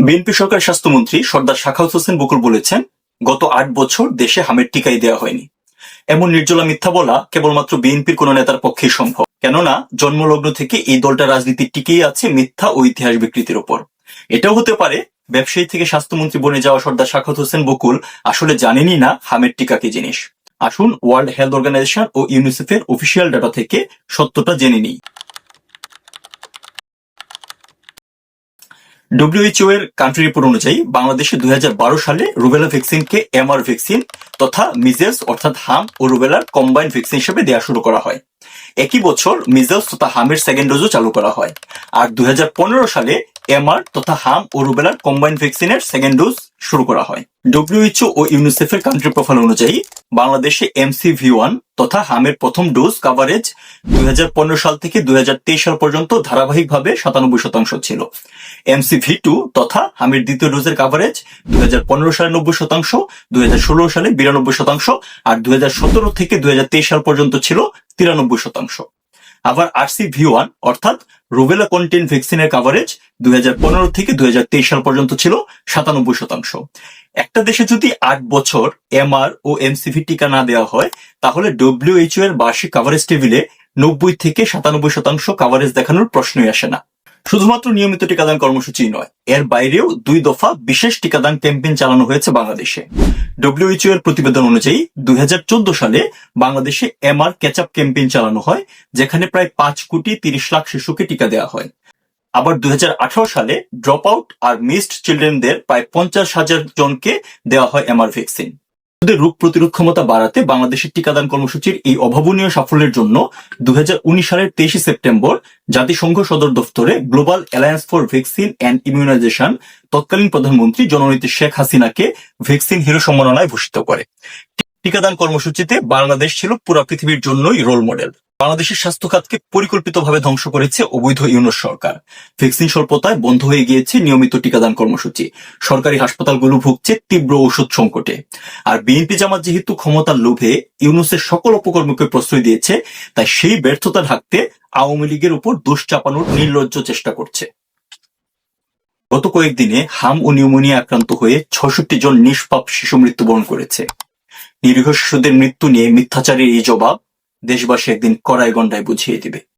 BNP সরকারের স্বাস্থ্যমন্ত্রী সর্দার সাখাওয়াত হোসেন বকুল বলেছেন, গত ৮ বছর দেশে হামের টিকাই দেওয়া হয়নি। এমন নির্জলা মিথ্যা বলা কেবলমাত্র বিএনপির কোন নেতার পক্ষেই সম্ভব, কেননা জন্মলগ্ন থেকে এই দলটা রাজনীতির টিকেই আছে মিথ্যা ও ইতিহাস বিকৃতির ওপর। এটাও হতে পারে ব্যবসায়ী থেকে স্বাস্থ্যমন্ত্রী বনে যাওয়া সর্দার সাখাওয়াত হোসেন বকুল আসলে জানেনই না হামের টিকা কি জিনিস। আসুন ওয়ার্ল্ড হেলথ অর্গানাইজেশন ও ইউনিসেফের অফিসিয়াল ডাটা থেকে সত্যটা জেনে নিই। WHO এর কান্ট্রি রিপোর্ট অনুযায়ী বাংলাদেশে 2012 সালে রুবেলা ভ্যাকসিনকে এমআর ভ্যাকসিন তথা মিজেলস অর্থাৎ হাম ও রুবেলার কম্বাইন্ড ভ্যাকসিন হিসেবে দেওয়া শুরু করা হয়। একই বছর মিজেলস তথা হামের সেকেন্ড ডোজও চালু করা হয়। আর 2015 সালে এমআর তথা হাম ও রুবেলার কম্বাইন্ড ভ্যাকসিনের সেকেন্ড ডোজ শুরু করা হয়। WHO ও ইউনিসেফের কান্ট্রি প্রোফাইল অনুযায়ী বাংলাদেশে MCV1 তথা হামের প্রথম ডোজ কাভারেজ 2015 সাল থেকে 2023 সাল পর্যন্ত ধারাবাহিকভাবে 97% ছিল। MCV2 তথা হামের দ্বিতীয় ডোজের কাভারেজ 2015 সালে 90%, 2016 সালে 92% আর 2017 থেকে 2023 সাল পর্যন্ত ছিল 93%। আবার RCV1 অর্থাৎ রুবেলা কন্টেন্ট ভ্যাকসিনের কাভারেজ 2015 থেকে 2023 সাল পর্যন্ত ছিল 97%। একটা দেশে যদি 8 বছর এমআর ও এমসিভি টিকা না দেওয়া হয়, তাহলে WHO এর বার্ষিক কাভারেজ টেবিলে 90 থেকে 97% কাভারেজ দেখানোর প্রশ্নই আসে না। শুধুমাত্র নিয়মিত টিকাদান কর্মসূচি নয়, এর বাইরেও 2 দফা বিশেষ টিকাদান ক্যাম্পেইন চালানো হয়েছে বাংলাদেশে। WHO এর প্রতিবেদন অনুযায়ী 2014 সালে বাংলাদেশে এমআর ক্যাচআপ ক্যাম্পেইন চালানো হয়, যেখানে প্রায় 5 কোটি 30 লাখ শিশুকে টিকা দেওয়া হয়। আবার 2018 সালে ড্রপ আউট আর মিসড চিলড্রেনদের প্রায় 50,000 জনকে দেওয়া হয় এমআর ভ্যাকসিন। রোগ প্রতিরোধ ক্ষমতা বাড়াতে বাংলাদেশের টিকাদান কর্মসূচির এই অভাবনীয় সাফল্যের জন্য 2019 সালের 23 সেপ্টেম্বর জাতিসংঘ সদর দফতরে global alliance for vaccine and immunisation তৎকালীন প্রধানমন্ত্রী জননেত্রী শেখ হাসিনাকে ভ্যাকসিন হিরো সম্মাননায় ভূষিত করে। টিকাদান কর্মসূচিতে বাংলাদেশ ছিল পুরো পৃথিবীর জন্যই রোল মডেল। বাংলাদেশের স্বাস্থ্য খাতকে পরিকল্পিতভাবে ধ্বংস করেছে অবৈধ ইউনূস সরকার। ভ্যাকসিন স্বল্পতায় বন্ধ হয়ে গিয়েছে নিয়মিত টিকাদান কর্মসূচি। সরকারি হাসপাতালগুলো ভুগছে তীব্র ওষুধ সংকটে। আর বিএনপি জামাত যেহেতু ক্ষমতার লোভে ইউনূসের সকল অপকর্মকে প্রশ্রয় দিয়েছে, তাই সেই ব্যর্থতা ঢাকতে আওয়ামী লীগের উপর দোষ চাপানোর নির্লজ্জ চেষ্টা করছে। গত কয়েকদিনে হাম ও নিউমোনিয়া আক্রান্ত হয়ে 66 জন নিষ্পাপ শিশু মৃত্যুবরণ করেছে। নিরীহ শিশুদের মৃত্যু নিয়ে মিথ্যাচারের এই জবাব দেশবাসী একদিন কড়াই গন্ডায় বুঝিয়ে দিবে।